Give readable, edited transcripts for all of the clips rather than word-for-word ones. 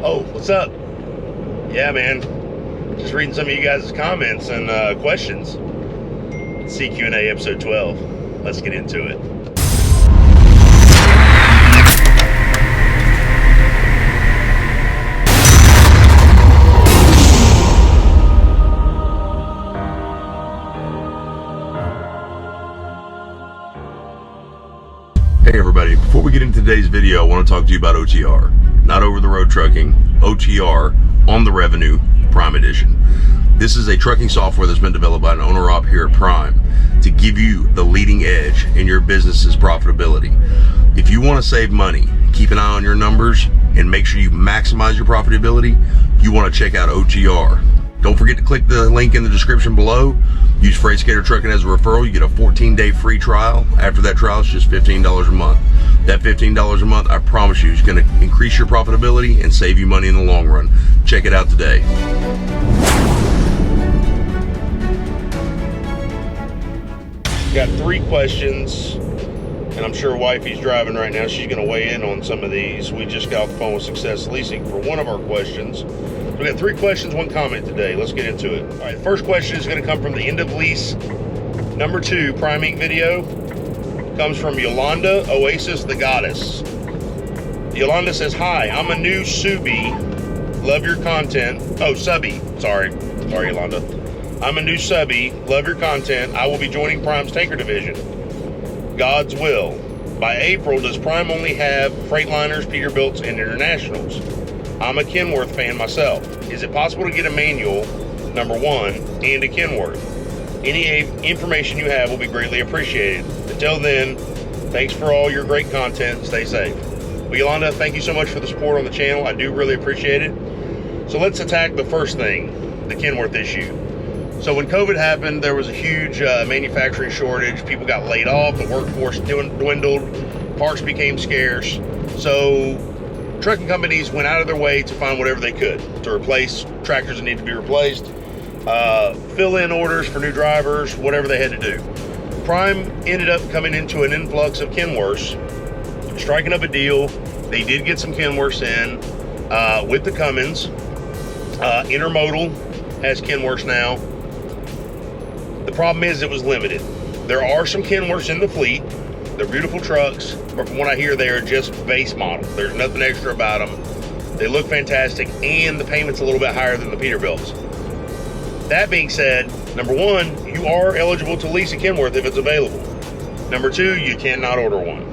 Oh, what's up? Yeah, man. Just reading some of you guys' comments and questions. CQ&A episode 12. Let's get into it. Hey everybody, before we get into today's video, I want to talk to you about OTR. Not over-the-road trucking, OTR, on the revenue, Prime Edition. This is a trucking software that's been developed by an owner-op here at Prime to give you the leading edge in your business's profitability. If you want to save money, keep an eye on your numbers, and make sure you maximize your profitability, you want to check out OTR. Don't forget to click the link in the description below. Use Freight Skater Trucking as a referral. You get a 14-day free trial. After that trial, it's just $15 a month. That $15 a month, I promise you, is going to increase your profitability and save you money in the long run. Check it out today. Got 3 questions, and I'm sure wifey's driving right now. She's going to weigh in on some of these. We just got off the phone with Success Leasing for one of our questions. We got 3 questions, 1 comment today. Let's get into it. All right, the first question is going to come from the end of lease number 2 Prime Inc. video. Comes from Yolanda Oasis the Goddess. Yolanda says, "Hi, I'm a new Subi. Love your content." Oh, subby. Sorry, Yolanda. "I'm a new subby. Love your content. I will be joining Prime's tanker division. God's will. By April, does Prime only have Freightliners, Peterbilts, and Internationals? I'm a Kenworth fan myself. Is it possible to get a manual, number 1, and a Kenworth? Any information you have will be greatly appreciated. Until then, thanks for all your great content. Stay safe." Well, Yolanda, thank you so much for the support on the channel. I do really appreciate it. So let's attack the first thing, the Kenworth issue. So when COVID happened, there was a huge manufacturing shortage. People got laid off. The workforce dwindled. Parts became scarce. So trucking companies went out of their way to find whatever they could to replace tractors that need to be replaced, fill in orders for new drivers, whatever they had to do. Prime ended up coming into an influx of Kenworths, striking up a deal. They did get some Kenworths in with the Cummins. Intermodal has Kenworths now. The problem is it was limited. There are some Kenworths in the fleet. They're beautiful trucks, but from what I hear, they are just base model. There's nothing extra about them. They look fantastic, and the payment's a little bit higher than the Peterbilts. That being said, number 1, you are eligible to lease a Kenworth if it's available. Number 2, you cannot order one.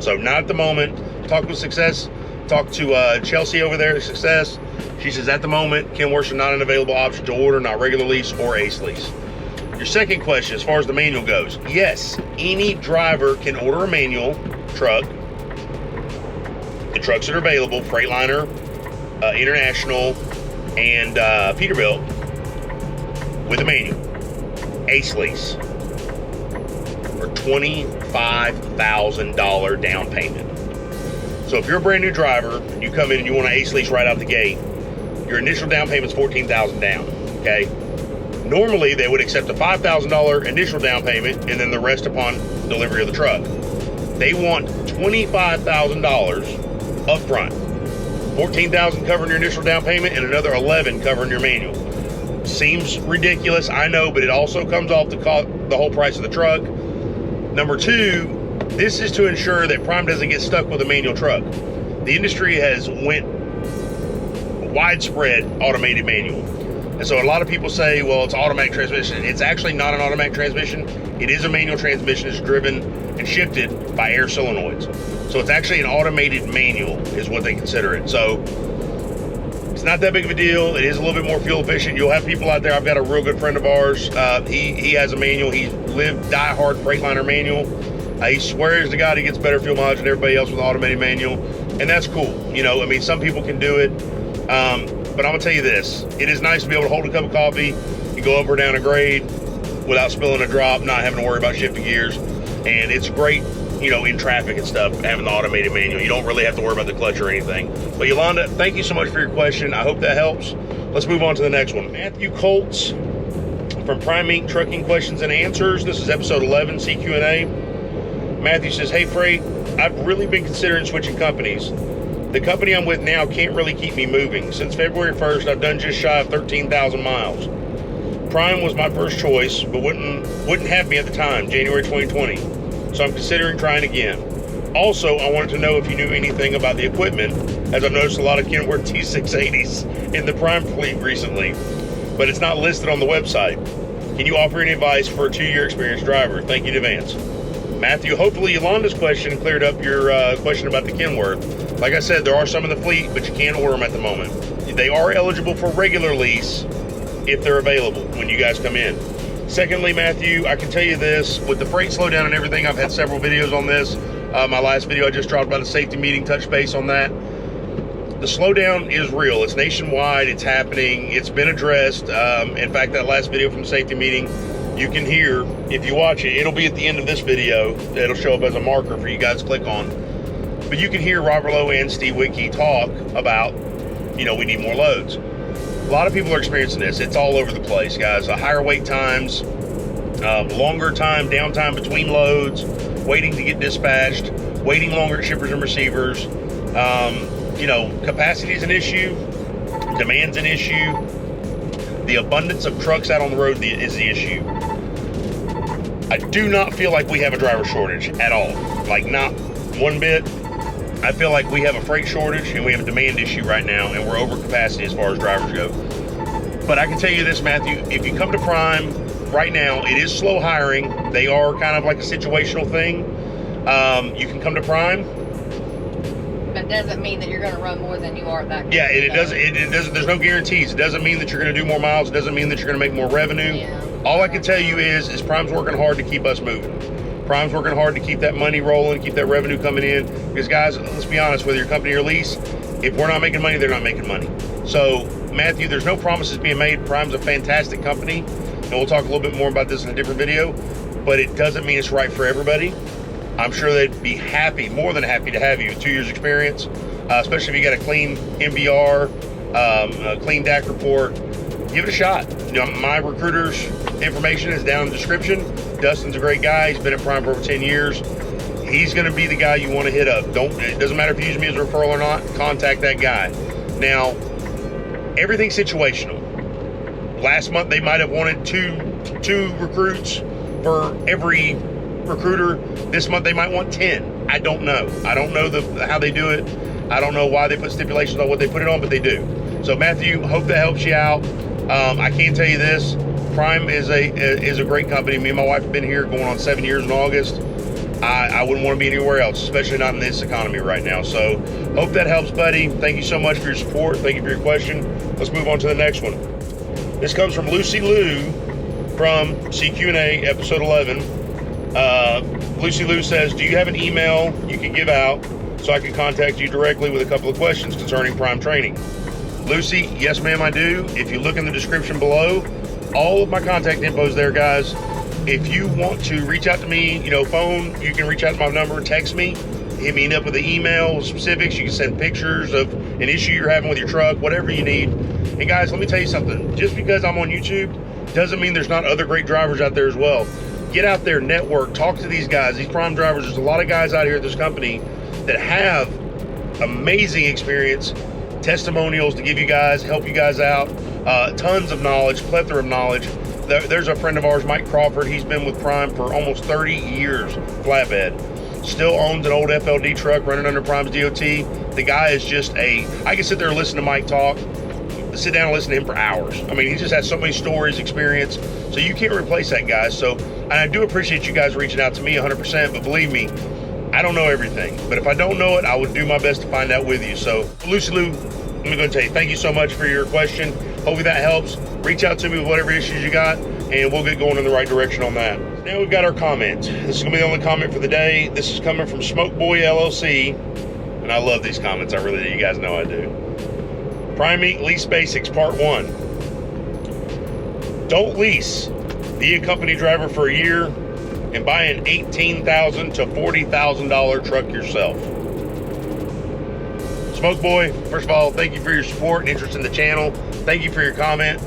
So not at the moment. Talk with Success. Talk to Chelsea over there at Success. She says at the moment, Kenworths are not an available option to order, not regular lease or ace lease. Your second question, as far as the manual goes, yes, any driver can order a manual truck. The trucks that are available, Freightliner, International, and Peterbilt, with a manual, ace lease, for $25,000 down payment. So if you're a brand new driver and you come in and you want an ace lease right out the gate, your initial down payment is $14,000 down, okay? Normally, they would accept a $5,000 initial down payment and then the rest upon delivery of the truck. They want $25,000 up front. $14,000 covering your initial down payment and another $11,000 covering your manual. Seems ridiculous, I know, but it also comes off the whole price of the truck. Number 2, this is to ensure that Prime doesn't get stuck with a manual truck. The industry has went widespread automated manual. And so a lot of people say, well, it's automatic transmission. It's actually not an automatic transmission. It is a manual transmission. It's driven and shifted by air solenoids. So it's actually an automated manual is what they consider it. So it's not that big of a deal. It is a little bit more fuel efficient. You'll have people out there. I've got a real good friend of ours. He has a manual. He lived die-hard Freightliner manual. He swears to God he gets better fuel mileage than everybody else with automated manual. And that's cool. You know, I mean, some people can do it. But I'm gonna tell you this, it is nice to be able to hold a cup of coffee and go up or down a grade without spilling a drop, not having to worry about shifting gears. And it's great, you know, in traffic and stuff, having the automated manual. You don't really have to worry about the clutch or anything. But Yolanda, thank you so much for your question. I hope that helps. Let's move on to the next one. Matthew Colts from Prime Inc. Trucking Questions and Answers. This is episode 11, CQ&A. Matthew says, hey Freight, I've really been considering switching companies. The company I'm with now can't really keep me moving. Since February 1st, I've done just shy of 13,000 miles. Prime was my first choice, but wouldn't have me at the time, January 2020. So I'm considering trying again. Also, I wanted to know if you knew anything about the equipment, as I've noticed a lot of Kenworth T680s in the Prime fleet recently, but it's not listed on the website. Can you offer any advice for a 2-year experienced driver? Thank you in advance. Matthew, hopefully Yolanda's question cleared up your question about the Kenworth. Like I said, there are some in the fleet, but you can't order them at the moment. They are eligible for regular lease if they're available when you guys come in. Secondly, Matthew, I can tell you this, with the freight slowdown and everything, I've had several videos on this. My last video I just dropped about a safety meeting, touch base on that. The slowdown is real. It's nationwide. It's happening. It's been addressed. In fact, that last video from the safety meeting, you can hear, if you watch it, it'll be at the end of this video. It'll show up as a marker for you guys to click on. But you can hear Robert Lowe and Steve Whitkey talk about, we need more loads. A lot of people are experiencing this. It's all over the place, guys. Higher wait times, longer downtime between loads, waiting to get dispatched, waiting longer at shippers and receivers. Capacity is an issue, demand's an issue. The abundance of trucks out on the road is the issue. I do not feel like we have a driver shortage at all. Like, not one bit. I feel like we have a freight shortage and we have a demand issue right now, and we're over capacity as far as drivers go. But I can tell you this, Matthew, if you come to Prime right now, it is slow hiring. They are kind of like a situational thing. You can come to Prime. But it doesn't mean that you're going to run more than you are at that. Yeah, it doesn't. There's no guarantees. It doesn't mean that you're going to do more miles. It doesn't mean that you're going to make more revenue. Yeah. All I can tell you is Prime's working hard to keep us moving. Prime's working hard to keep that money rolling, keep that revenue coming in. Because guys, let's be honest, whether you're company or lease, if we're not making money, they're not making money. So Matthew, there's no promises being made. Prime's a fantastic company, and we'll talk a little bit more about this in a different video, but it doesn't mean it's right for everybody. I'm sure they'd be happy, more than happy, to have you with 2 years experience, especially if you got a clean MVR, a clean DAC report. Give it a shot. My recruiter's information is down in the description. Dustin's a great guy. He's been at Prime for over 10 years. He's going to be the guy you want to hit up. It doesn't matter if you use me as a referral or not, contact that guy. Now, everything's situational. Last month, they might have wanted two recruits for every recruiter. This month, they might want 10. I don't know. I don't know how they do it. I don't know why they put stipulations on what they put it on, but they do. So, Matthew, hope that helps you out. I can tell you this. Prime is a great company. Me and my wife have been here going on 7 years in August. I wouldn't want to be anywhere else, especially not in this economy right now. So hope that helps, buddy. Thank you so much for your support. Thank you for your question. Let's move on to the next one. This comes from Lucy Lou from CQ&A episode 11. Lucy Lou says, do you have an email you can give out so I can contact you directly with a couple of questions concerning Prime training? Lucy, yes ma'am, I do. If you look in the description below, all of my contact info is there, guys. If you want to reach out to me, phone, you can reach out to my number, text me, hit me up with the email specifics. You can send pictures of an issue you're having with your truck, whatever you need. And guys, let me tell you something. Just because I'm on YouTube doesn't mean there's not other great drivers out there as well. Get out there, network, talk to these guys, these Prime drivers. There's a lot of guys out here at this company that have amazing experience, testimonials to give you guys, help you guys out, tons of knowledge, plethora of knowledge. There's a friend of ours, Mike Crawford. He's been with Prime for almost 30 years, flatbed. Still owns an old FLD truck running under Prime's DOT. The guy is just I can sit there and listen to Mike talk, sit down and listen to him for hours. I mean, he just has so many stories, experience, so you can't replace that guy. So, and I do appreciate you guys reaching out to me 100%, but believe me, I don't know everything. But if I don't know it, I would do my best to find out with you. So, Lucy Lou, let me go and tell you, thank you so much for your question. Hopefully that helps. Reach out to me with whatever issues you got, and we'll get going in the right direction on that. Now we've got our comment. This is gonna be the only comment for the day. This is coming from Smoke Boy LLC, and I love these comments. I really do. You guys know I do. Prime Meat Lease Basics Part 1. Don't lease. Be a company driver for a year and buy an $18,000 to $40,000 truck yourself. Smoke Boy, first of all, thank you for your support and interest in the channel. Thank you for your comment.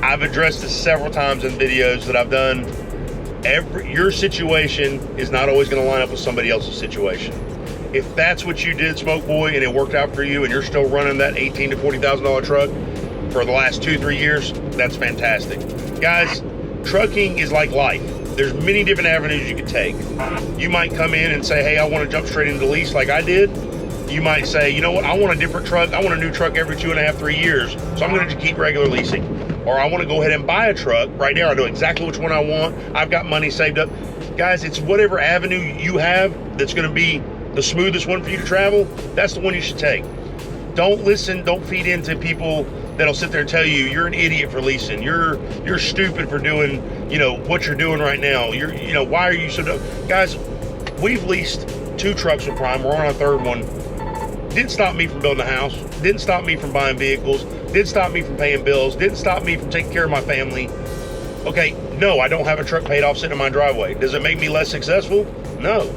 I've addressed this several times in videos that I've done. Your situation is not always going to line up with somebody else's situation. If that's what you did, Smoke Boy, and it worked out for you, and you're still running that $18,000 to $40,000 truck for the last 2-3 years, that's fantastic. Guys, trucking is like life. There's many different avenues you could take. You might come in and say, hey, I want to jump straight into lease like I did. You might say, you know what, I want a different truck. I want a new truck every 2.5, 3 years. So I'm going to keep regular leasing. Or I want to go ahead and buy a truck right now. I know exactly which one I want. I've got money saved up. Guys, it's whatever avenue you have that's going to be the smoothest one for you to travel. That's the one you should take. Don't listen, don't feed into people that'll sit there and tell you you're an idiot for leasing. You're stupid for doing, what you're doing right now. Why are you so dumb? Guys, we've leased 2 trucks with Prime. We're on our 3rd one. Didn't stop me from building a house. Didn't stop me from buying vehicles. Didn't stop me from paying bills. Didn't stop me from taking care of my family. Okay, no, I don't have a truck paid off sitting in my driveway. Does it make me less successful? No.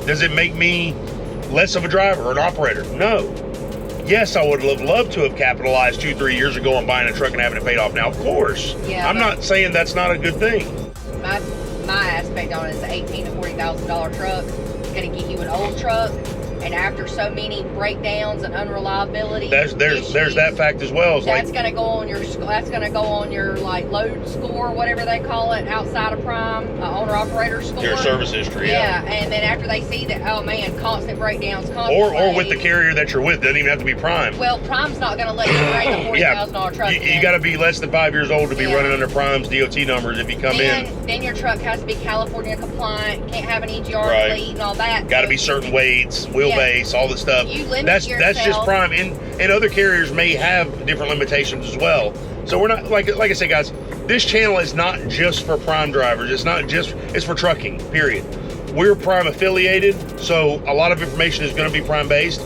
Does it make me less of a driver or an operator? No. Yes, I would have loved to have capitalized 2-3 years ago on buying a truck and having it paid off now, of course. Yeah, I'm not saying that's not a good thing. My aspect on it is the $18,000 to $40,000 truck. It's going to get you an old truck. And after so many breakdowns and unreliability, there's that fact as well. That's going to go on your like load score, whatever they call it, outside of Prime, owner operator score. Your service history. Yeah, and then after they see that, oh man, constant breakdowns, or with the carrier that you're with, doesn't even have to be Prime. Well, Prime's not going to let you bring a $40,000 truck. You got to be less than 5 years old to be running under Prime's DOT numbers if you come in. Then your truck has to be California compliant, can't have an EGR fleet and all that. Got to be certain weights, wheelbase, all this stuff. You limit that's yourself. just Prime, and other carriers may have different limitations as well. So we're not like I say, guys. This channel is not just for Prime drivers. It's for trucking. Period. We're Prime affiliated, so a lot of information is going to be Prime based.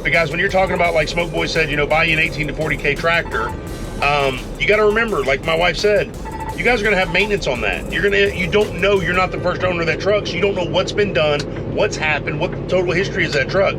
But guys, when you're talking about, like Smoke Boy said, buy you an 18 to 40K tractor, you got to remember, like my wife said, you guys are going to have maintenance on that. You don't know, you're not the first owner of that truck, so you don't know what's been done, what's happened, what the total history is of that truck.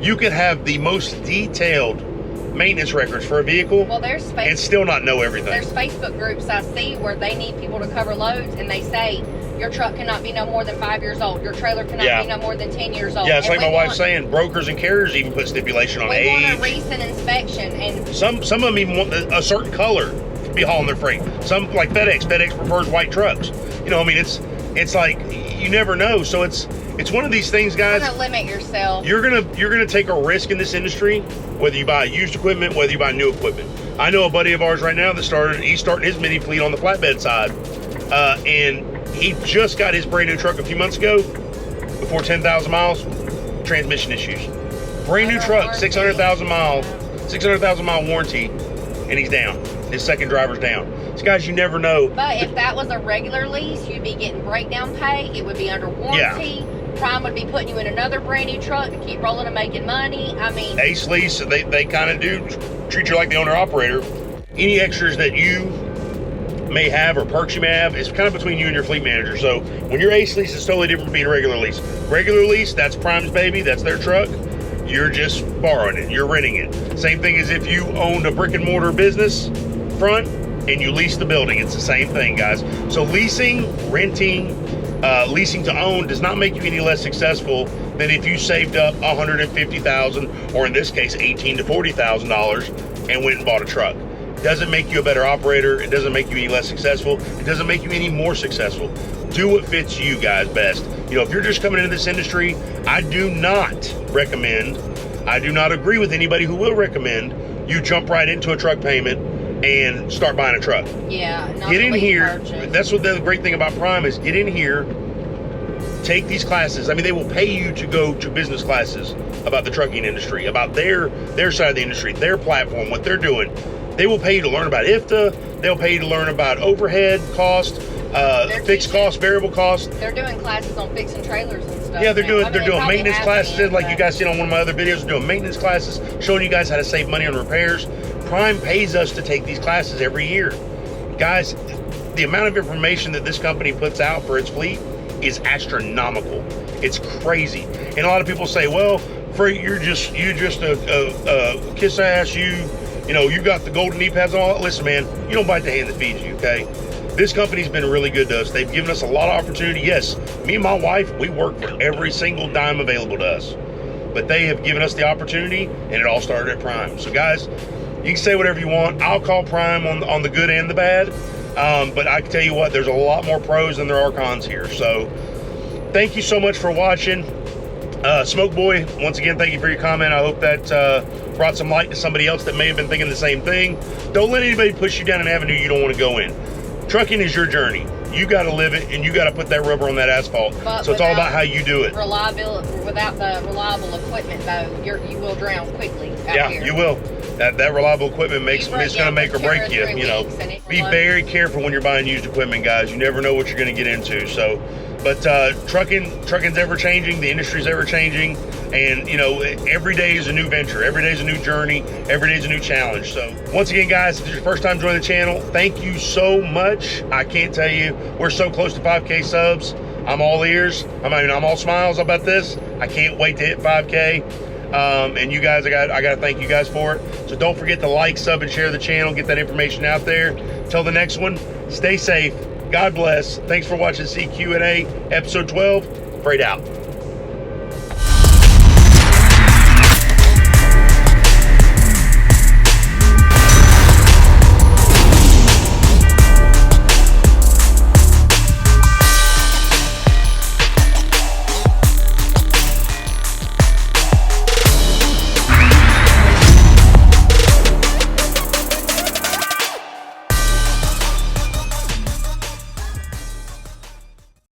You could have the most detailed maintenance records for a vehicle and still not know everything. There's Facebook groups I see where they need people to cover loads, and they say your truck cannot be no more than 5 years old. Your trailer cannot be no more than 10 years old. Yeah, it's like my wife's saying, brokers and carriers even put stipulation on age. We want a recent inspection, and some of them even want a certain color to be hauling their freight. Some, like FedEx prefers white trucks. It's like you never know. So it's one of these things, guys. You're gonna limit yourself. You're gonna take a risk in this industry, whether you buy used equipment, whether you buy new equipment. I know a buddy of ours right now he's starting his mini fleet on the flatbed side, and he just got his brand new truck a few months ago, before 10,000 miles, transmission issues. Brand new truck, 600,000 mile warranty, and he's down. His second driver's down. So guys, you never know. But if that was a regular lease, you'd be getting breakdown pay. It would be under warranty. Yeah. Prime would be putting you in another brand new truck to keep rolling and making money. I mean, Ace Lease, they kind of do treat you like the owner operator. Any extras that you may have or perks you may have is kind of between you and your fleet manager. So when you're Ace Lease, it's totally different from being a regular lease. Regular lease, that's Prime's baby, that's their truck. You're just borrowing it, you're renting it. Same thing as if you owned a brick and mortar business front and you lease the building. It's the same thing, guys. So leasing, renting, leasing to own does not make you any less successful than if you saved up $150,000, or in this case $18,000 to $40,000, and went and bought a truck. Doesn't make you a better operator. It doesn't make you any less successful. It doesn't make you any more successful. Do what fits you guys best. If you're just coming into this industry, I do not agree with anybody who will recommend you jump right into a truck payment and start buying a truck. Yeah. Get in here. That's what the great thing about Prime is. Get in here, take these classes. I mean, they will pay you to go to business classes about the trucking industry, about their side of the industry, their platform, what they're doing. They will pay you to learn about IFTA. They'll pay you to learn about overhead cost, fixed cost, variable cost. They're doing classes on fixing trailers and stuff. Yeah, they're doing maintenance classes. Like you guys seen on one of my other videos, they're doing maintenance classes, showing you guys how to save money on repairs. Prime pays us to take these classes every year. Guys, the amount of information that this company puts out for its fleet is astronomical. It's crazy. And a lot of people say, well, Freight, you're just a kiss ass, you got the golden knee pads and all that. Listen, man, you don't bite the hand that feeds you, okay? This company's been really good to us. They've given us a lot of opportunity. Yes, me and my wife, we work for every single dime available to us. But they have given us the opportunity, and it all started at Prime. So guys, you can say whatever you want. I'll call Prime on the good and the bad. But I can tell you what, there's a lot more pros than there are cons here. So thank you so much for watching. Smoke Boy, once again, thank you for your comment. I hope that brought some light to somebody else that may have been thinking the same thing. Don't let anybody push you down an avenue you don't want to go in. Trucking is your journey. You got to live it, and you got to put that rubber on that asphalt. But so it's all about how you do it. Without the reliable equipment, though, you will drown quickly out here. You will. That reliable equipment it's going to make or break you. You know, be very careful when you're buying used equipment, guys. You never know what you're going to get into. So, but trucking's ever changing. The industry's ever changing, and you know, every day is a new venture. Every day is a new journey. Every day is a new challenge. So, once again, guys, if it's your first time joining the channel, thank you so much. I can't tell you, we're so close to 5K subs. I'm all ears. I'm all smiles about this. I can't wait to hit 5K. And you guys, I got to thank you guys for it. So don't forget to like, sub, and share the channel. Get that information out there. Till the next one, stay safe. God bless. Thanks for watching CQ&A episode 12. Freight out.